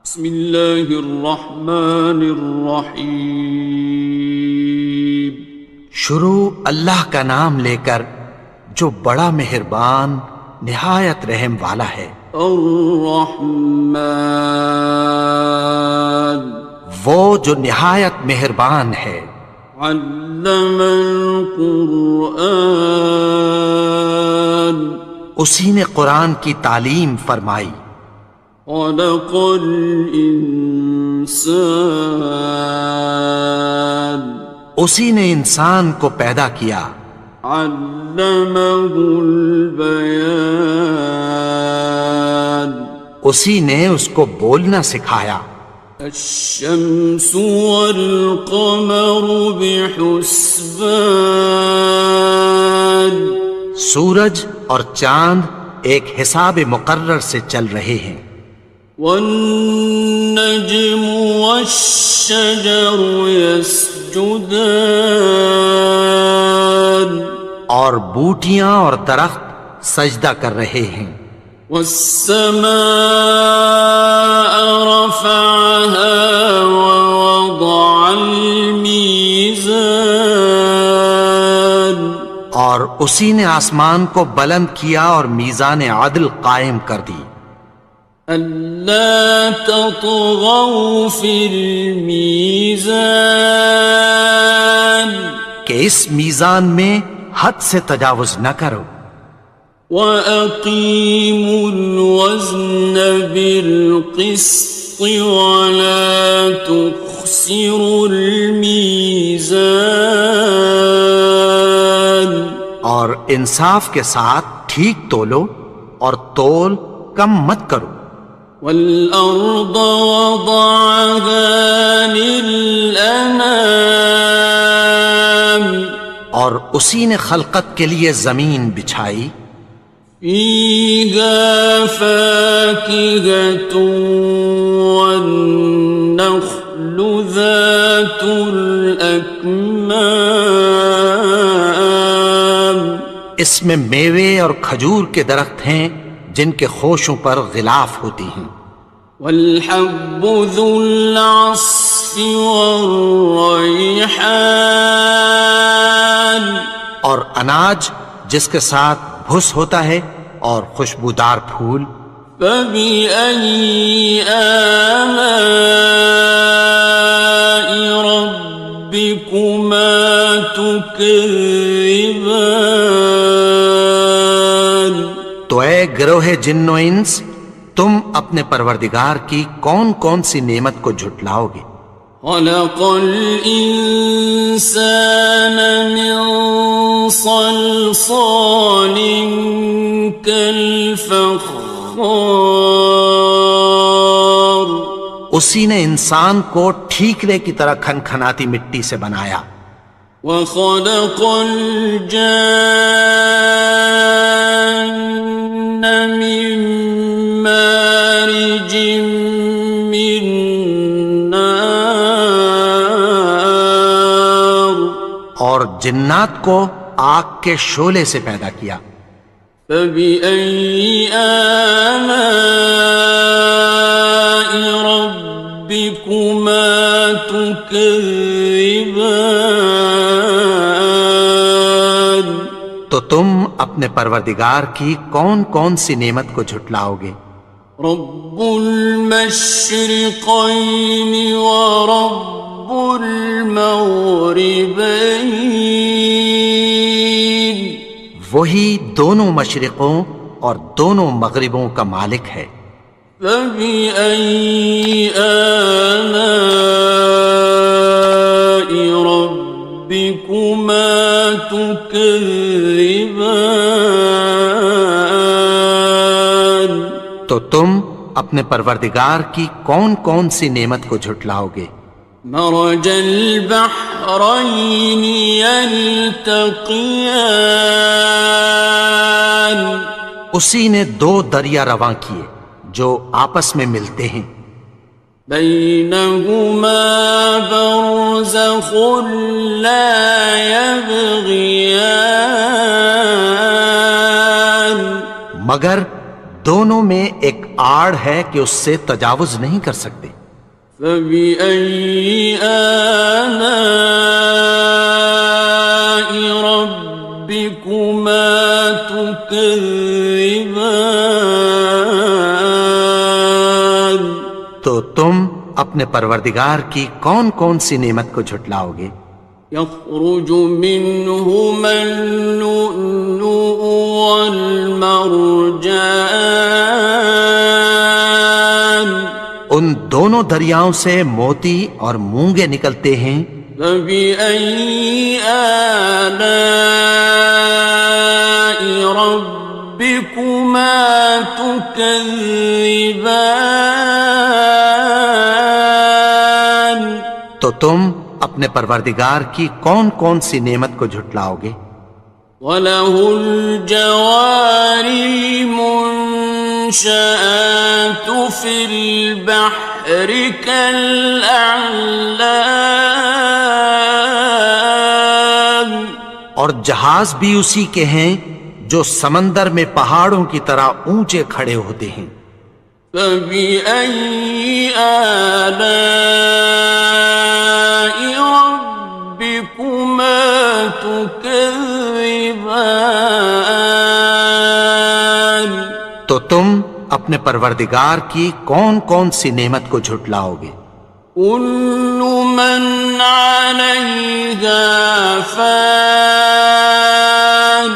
بسم اللہ الرحمن الرحیم۔ شروع اللہ کا نام لے کر جو بڑا مہربان نہایت رحم والا ہے۔ الرحمن، وہ جو نہایت مہربان ہے۔ علم القرآن، اسی نے قرآن کی تعلیم فرمائی۔ خلق الانسان، اسی نے انسان کو پیدا کیا۔ علمہ البیان، اسی نے اس کو بولنا سکھایا۔ الشمس والقمر بحسبان، سورج اور چاند ایک حساب مقرر سے چل رہے ہیں۔ والنجم والشجر يسجدان، اور بوٹیاں اور درخت سجدہ کر رہے ہیں۔ والسماء رفعها ووضع الميزان، اور اسی نے آسمان کو بلند کیا اور میزان عدل قائم کر دی۔ ألا تطغوا في الميزان، کہ اس میزان میں حد سے تجاوز نہ کرو۔ وَأَقِيمُوا الْوَزْنَ بِالْقِسْطِ وَلَا تُخْسِرُوا الْمِيزَانَ، اور انصاف کے ساتھ ٹھیک تولو اور تول کم مت کرو۔ وَالْأَرْضَ وَضَعَهَا لِلْأَنَامِ، اور اسی نے خلقت کے لیے زمین بچھائی۔ فِيهَا فَاكِهَةٌ وَالنَّخْلُ ذَاتُ الْأَكْمَامِ، اس میں میوے اور کھجور کے درخت ہیں جن کے خوشوں پر غلاف ہوتی ہیں۔ وَالْحَبُّ ذُو الْعَصْفِ وَالرَّيْحَانِ، اور اناج جس کے ساتھ بھس ہوتا ہے اور خوشبودار پھول۔ فَبِأَيِّ آلَاءِ رَبِّكُمَا تُكَذِّبَانِ، تو اے گروہ جن و انس، تم اپنے پروردگار کی کون کون سی نعمت کو جھٹلاؤ گے؟ خَلَقَ الْإِنسَانَ مِنْ صَلْصَالٍ كَالْفَخَّارِ، اسی نے انسان کو ٹھیکرے کی طرح کھنکھناتی مٹی سے بنایا۔ وَخَلَقَ الْجَانَّ مِن مَّارِجٍ مِّن نَّارٍ، اور جنات کو آگ کے شعلے سے پیدا کیا۔ فَبِأَيِّ آلَاءِ رَبِّكُمَا تُكَذِّبَانِ، تو تم اپنے پروردگار کی کون کون سی نعمت کو جھٹلاؤ گے؟ رب المشرقین ورب المغربین، وہی دونوں مشرقوں اور دونوں مغربوں کا مالک ہے۔ فَبِأَيِّ آلَاءِ رَبِّكُمَا تُكَذِّبَانِ، تو تم اپنے پروردگار کی کون کون سی نعمت کو جھٹلاؤ گے؟ مرج البحرین یلتقیان، اسی نے دو دریا رواں کیے جو آپس میں ملتے ہیں۔ بینہما برزخ لا یبغیان، مگر دونوں میں ایک آڑ ہے کہ اس سے تجاوز نہیں کر سکتے۔ فبأي آلاء ربكما تكذبان؟ تو تم اپنے پروردگار کی کون کون سی نعمت کو جھٹلاؤ گے؟ يخرج منهما اللؤلؤ والمرجان، ان دونوں دریاؤں سے موتی اور مونگے نکلتے ہیں۔ فبأي آلاء ربكما تكذبان؟ تو تم اپنے پروردگار کی کون کون سی نعمت کو جھٹلاؤ گے؟ وَلَهُ الْجَوَارِ الْمُنشَآتُ فِي الْبَحْرِ كَالْأَعْلَامِ، اور جہاز بھی اسی کے ہیں جو سمندر میں پہاڑوں کی طرح اونچے کھڑے ہوتے ہیں۔ فَبِأَيِّ آلَاءِ رَبِّكُمَا تُكَذِّبَانِ؟ تو تم اپنے پروردگار کی کون کون سی نعمت کو جھٹلاؤ گے؟ كُلُّ مَنْ عَلَيْهَا فَانٍ،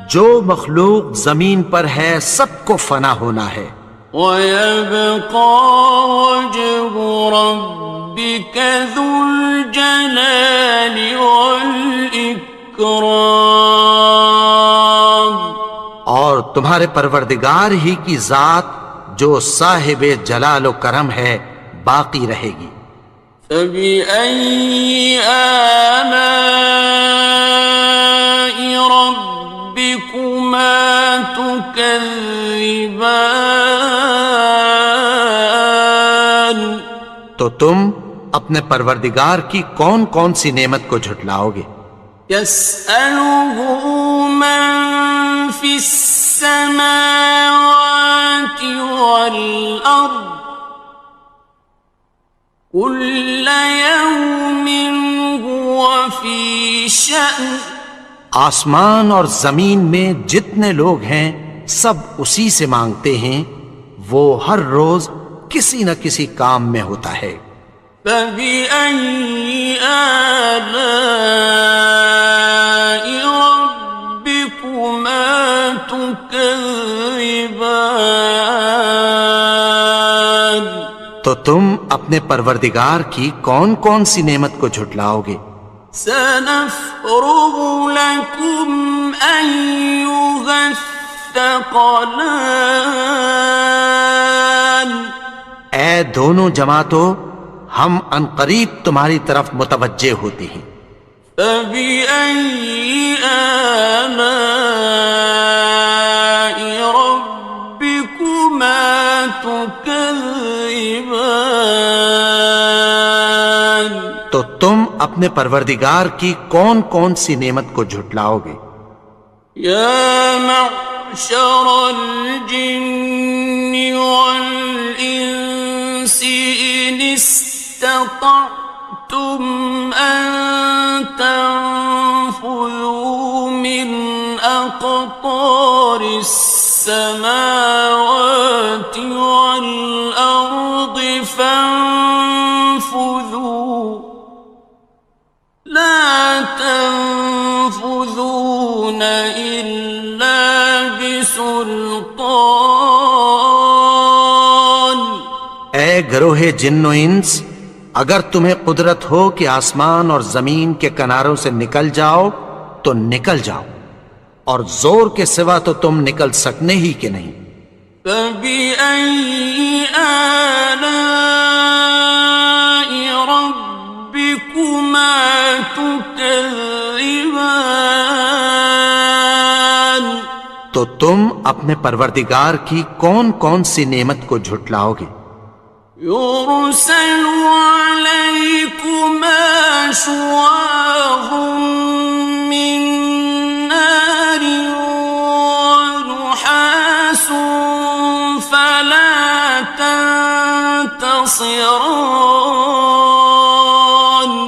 جو مخلوق زمین پر ہے سب کو فنا ہونا ہے۔ وَيَبْقَى وَجْهُ رَبِّكَ ذُو الْجَلَالِ وَالْإِكْرَامِ، اور تمہارے پروردگار ہی کی ذات جو صاحب جلال و کرم ہے باقی رہے گی۔ فَبِأَيِّ آلَاءِ رَبِّكُمَا تُكَذِّبَانِ؟ تو تم اپنے پروردگار کی کون کون سی نعمت کو جھٹلاؤ گے؟ يَسْأَلُهُ مَن فِي السَّمَاوَاتِ وَالْأَرْضِ كُلَّ يَوْمٍ هُوَ فِي شَأْنٍ، آسمان اور زمین میں جتنے لوگ ہیں سب اسی سے مانگتے ہیں، وہ ہر روز کسی نہ کسی کام میں ہوتا ہے۔ فَبِأَيِّ آلَاءِ رَبِّكُمَا تُكَذِّبَانِ؟ تو تم اپنے پروردگار کی کون کون سی نعمت کو جھٹلاؤ گے؟ سَنَفْرُغُ لَكُمْ أَيُّهَ الثَّقَلَانِ، اے دونوں جماعتوں، ہم عنقریب تمہاری طرف متوجہ ہوتے ہیں۔ فَبِأَيِّ آلَاءِ رَبِّكُمَا تُكَذِّبَانِ؟ تو تم اپنے پروردگار کی کون کون سی نعمت کو جھٹلاؤ گے؟ يَا مَعْشَرَ الْجِنِّ وَالْإِنسِ إِنِ اسْتَطَعْتُمْ أَن تَنفُذُوا مِنْ أَقْطَارِ السَّمَاوَاتِ وَالْأَرْضِ فَانفُذُوا لَا تَنفُذُونَ إِلَّا بِسُلْطَانٍ۔ اے گروہ جن و انس، اگر تمہیں قدرت ہو کہ آسمان اور زمین کے کناروں سے نکل جاؤ تو نکل جاؤ، اور زور کے سوا تو تم نکل سکنے ہی کہ نہیں۔ فَبِأَيِّ آلَاءِ رَبِّكُمَا تُكَذِّبَانِ؟ تو تم اپنے پروردگار کی کون کون سی نعمت کو جھٹلاؤ گے؟ يُرْسَلُ عَلَيْكُمَا شُوَاظٌ مِّن نَّارٍ وَنُحَاسٌ خاصران.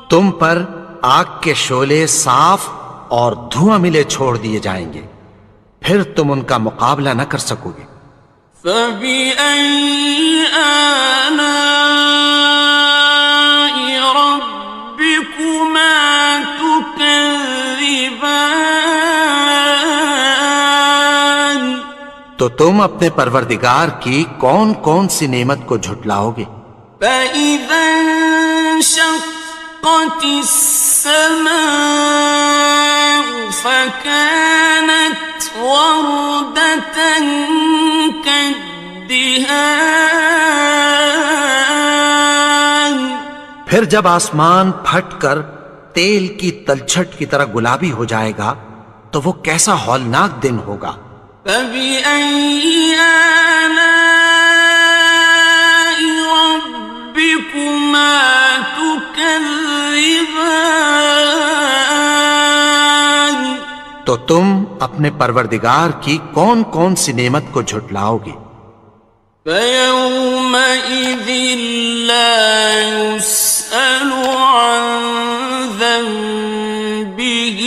تم پر آگ کے شعلے صاف اور دھواں ملے چھوڑ دیے جائیں گے، پھر تم ان کا مقابلہ نہ کر سکو گے۔ فبأي آلاء ربكما تكذبان. تو تم اپنے پروردگار کی کون کون سی نعمت کو جھٹلاؤ گے؟ فإذا انشقت السماء فكانت وردة كالدهان. پھر جب آسمان پھٹ کر تیل کی تلچھٹ کی طرح گلابی ہو جائے گا تو وہ کیسا ہولناک دن ہوگا۔ فبأي آلاء ربكما تكذبان. تو تم اپنے پروردگار کی کون کون سی نعمت کو جھٹلاؤ گے؟ فيومئذ لا يسأل عن ذنبه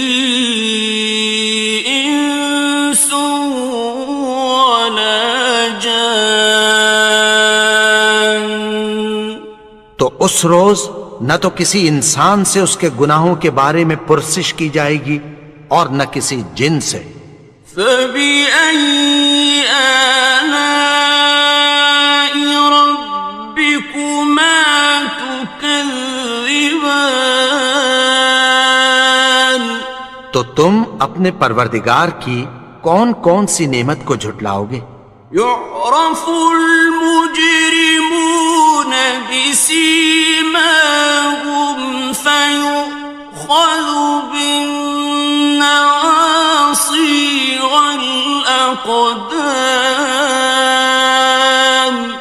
إنس ولا جان. تو اس روز نہ تو کسی انسان سے اس کے گناہوں کے بارے میں پرسش کی جائے گی اور نہ کسی جن سے۔ فبأي آلاء ربكما تكذبان. تو تم اپنے پروردگار کی کون کون سی نعمت کو جھٹلاؤ گے؟ يعرف المجرمون بسيماهم فيؤخذ بالنواصي والأقدام.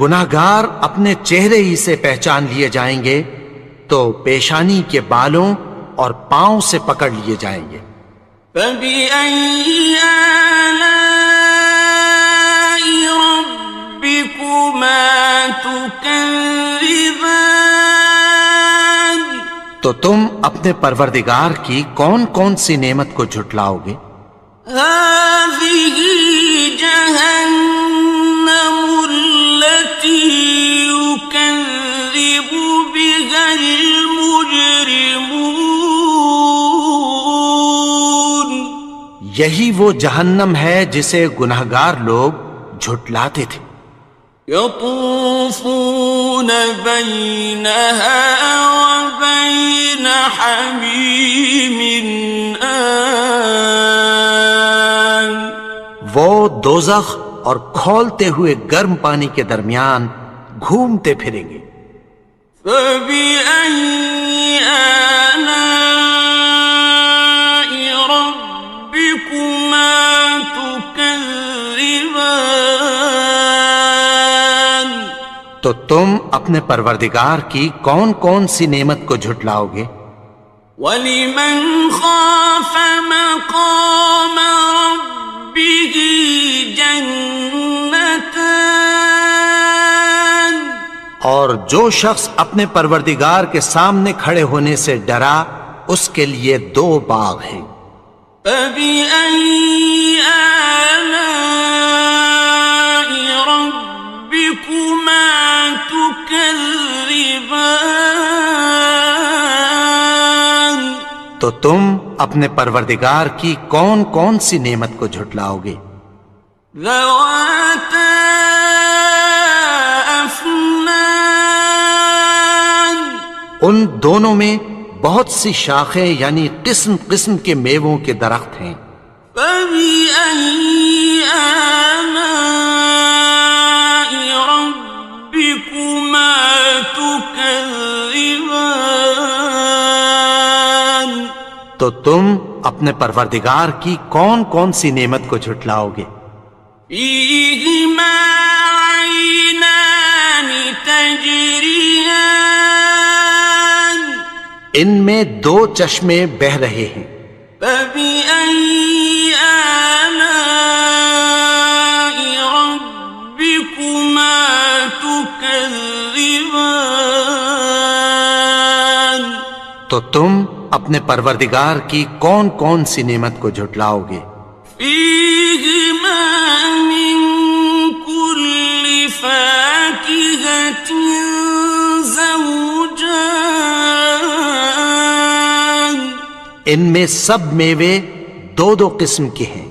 گناہگار اپنے چہرے ہی سے پہچان لیے جائیں گے تو پیشانی کے بالوں اور پاؤں سے پکڑ لیے جائیں گے۔ فبأي آلاء ربكما تكذبان. تو تم اپنے پروردگار کی کون کون سی نعمت کو جھٹلاؤ گے؟ هذه جهنم التي يكذب بها المجرمون. یہی وہ جہنم ہے جسے گناہگار لوگ جھٹلاتے تھے۔ يطوفون بينها وبين حميم آن. وہ دوزخ اور کھولتے ہوئے گرم پانی کے درمیان گھومتے پھریں گے۔ فبأي آلاء ربكما تكذبان. تو تم اپنے پروردگار کی کون کون سی نعمت کو جھٹلاؤ گے؟ وَلِمَنْ خَافَ مَقَامَ رَبِّهِ جَنَّتَانِ. اور جو شخص اپنے پروردگار کے سامنے کھڑے ہونے سے ڈرا اس کے لیے دو باغ ہیں۔ فَبِأَيِّ آلَاءِ رَبِّكُمَا تُكَذِّبَانِ. تو تم اپنے پروردگار کی کون کون سی نعمت کو جھٹلاؤ گے؟ ذَوَاتَا أَفْنَانٍ. ان دونوں میں بہت سی شاخیں یعنی قسم قسم کے میووں کے درخت ہیں۔ فَبِأَيِّ آلَاءِ رَبِّكُمَا تُكَذِّبَانِ. تو تم اپنے پروردگار کی کون کون سی نعمت کو جھٹلاؤ گے؟ فِيهِمَا عَيْنَانِ تَجْرِيَانِ. ان میں دو چشمے بہہ رہے ہیں۔ فَبِأَيِّ آلَاءِ رَبِّكُمَا تُكَذِّبَانِ. تكذبان تو تم اپنے پروردگار کی کون کون سی نعمت کو جھٹلاؤ گے؟ فيهما من كل فاكهة زوجان ان میں سب میوے دو دو قسم کے ہیں۔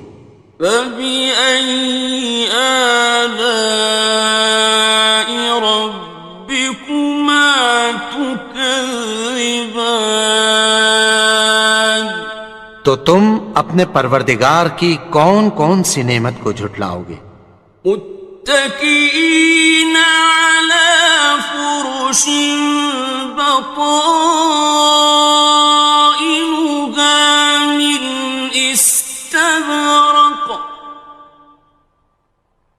فبأي آلاء ربكما تكذبان تو تم اپنے پروردگار کی کون کون سی نعمت کو جھٹلاؤ گے؟ متكئين على فرش بطائنها من استبرق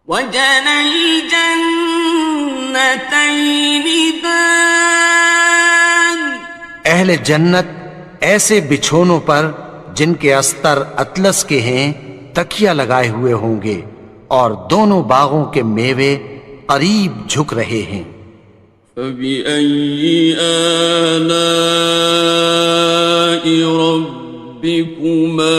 وجنى الجنتين دان اہل جنت ایسے بچھونوں پر جن کے استر اطلس کے ہیں تکیہ لگائے ہوئے ہوں گے اور دونوں باغوں کے میوے قریب جھک رہے ہیں۔ فبأي آلاء ربكما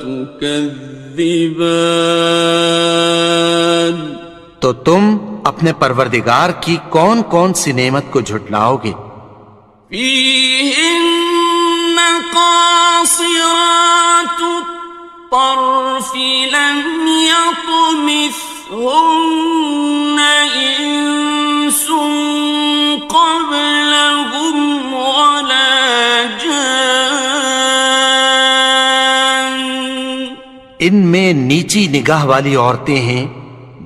تكذبان تو تم اپنے پروردگار کی کون کون سی نعمت کو جھٹلاؤ گے؟ فيهن قاصرات الطرف لم يطمثهن إنس قبلهم ولا جان ان میں نیچی نگاہ والی عورتیں ہیں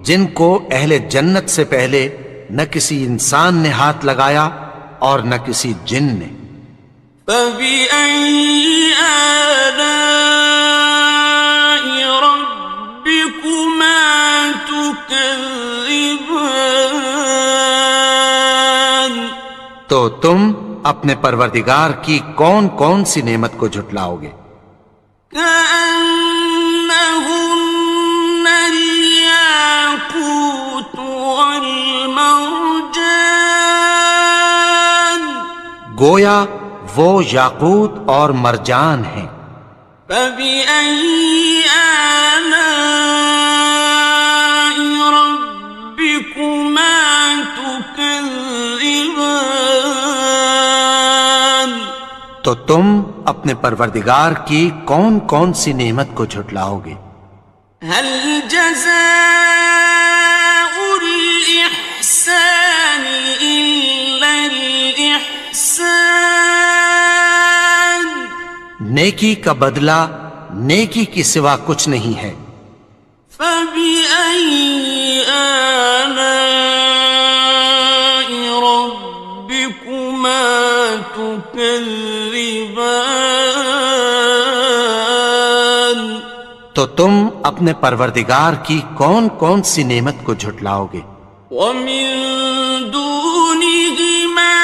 جن کو اہل جنت سے پہلے نہ کسی انسان نے ہاتھ لگایا اور نہ کسی جن نے۔ فبأي آلاء ربكما تكذبان تو تم اپنے پروردگار کی کون کون سی نعمت کو جھٹلاؤ گے؟ كأنهن الياقوت والمرجان گویا وہ یاقوت اور مرجان ہیں۔ فبأي آلاء ربكما تكذبان تو تم اپنے پروردگار کی کون کون سی نعمت کو جھٹلاؤ گے؟ هل جزاء الإحسان إلا الإحسان نیکی کا بدلہ نیکی کی سوا کچھ نہیں ہے۔ فبأي آلاء ربكما تكذبان تو تم اپنے پروردگار کی کون کون سی نعمت کو جھٹلاؤ گے؟ ومن دونهما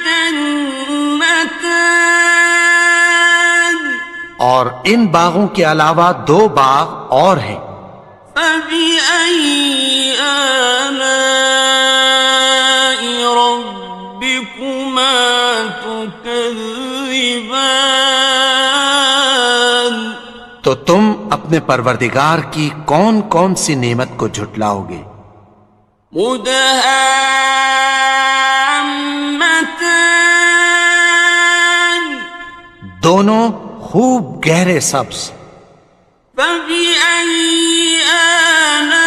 جنتان اور ان باغوں کے علاوہ دو باغ اور ہیں۔ فبأي آلاء ربكما تكذبان تو تم اپنے پروردگار کی کون کون سی نعمت کو جھٹلاؤ گے؟ مدهامتان دونوں خوب گہرے سبز۔ فبأي آلاء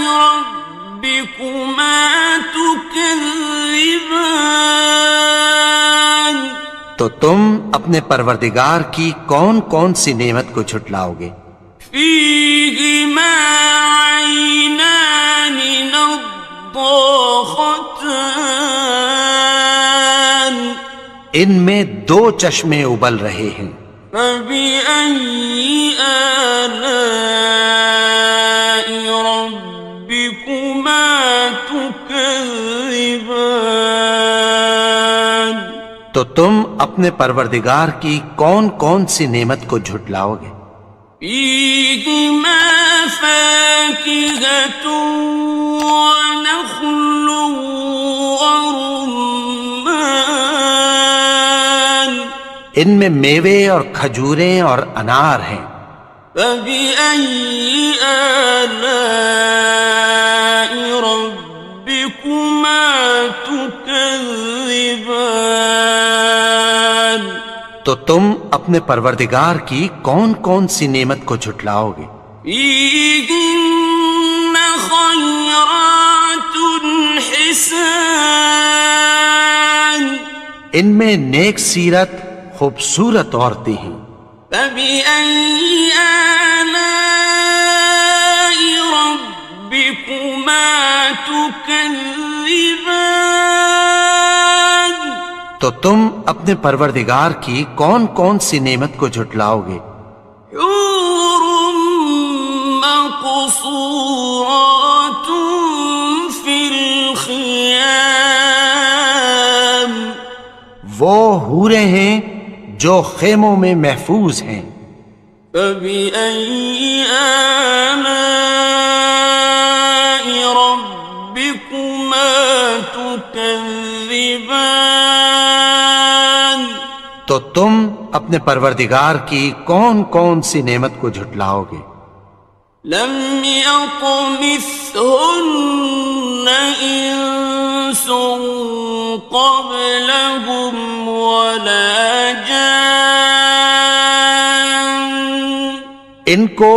ربكما تكذبان تو تم اپنے پروردگار کی کون کون سی نعمت کو جھٹلاؤ گے؟ فيهما عينان نضاختان ان میں دو چشمے ابل رہے ہیں۔ فبأي آلاء ربكما تكذبان تو تم اپنے پروردگار کی کون کون سی نعمت کو جھٹلاؤ گے؟ فيهما فاكهة ونخل ورمان ان میں میوے اور کھجوریں اور انار ہیں. فبأي آلاء ربكما تكذبان تو تم اپنے پروردگار کی کون کون سی نعمت کو جھٹلاؤ گے؟ فيهن خيرات حسان ان میں نیک سیرت خوبصورت عورتیں ہیں. فبأي آلاء ربكما تكذبان تو تم اپنے پروردگار کی کون کون سی نعمت کو جھٹلاؤ گے؟ حور مقصورات في الخيام وہ حوریں ہیں جو خیموں میں محفوظ ہیں. فبأي آلاء ربكما تكذبان تو تم اپنے پروردگار کی کون کون سی نعمت کو جھٹلاؤ گے؟ لم يطمثهن إنس قبلهم ولا جان ان کو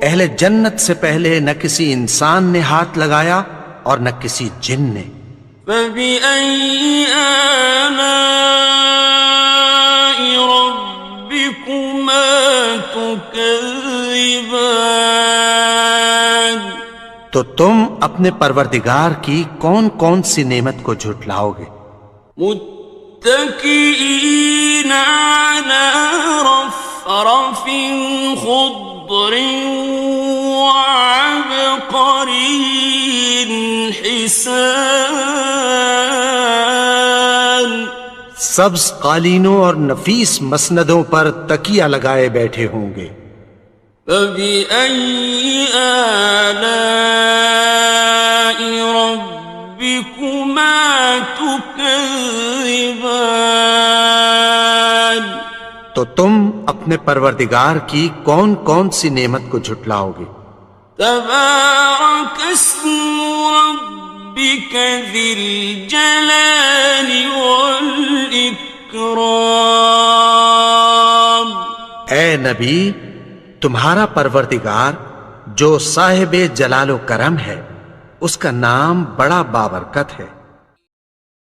اہل جنت سے پہلے نہ کسی انسان نے ہاتھ لگایا اور نہ کسی جن نے. فبأي آلاء ربكما تكذبان تو تم اپنے پروردگار کی کون کون سی نعمت کو جھٹلاؤ گے؟ متكئين على رفرف خضر وعبقري حسان سبز قالینوں اور نفیس مسندوں پر تکیہ لگائے بیٹھے ہوں گے. فبأي آلاء ربكما تكذبان تو تم اپنے پروردگار کی کون کون سی نعمت کو جھٹلاؤ گے؟ تبارك اسم ربك ذي الجلال والإكرام اے نبی، تمہارا پروردگار جو صاحب جلال و کرم ہے، اس کا نام بڑا بابرکت ہے.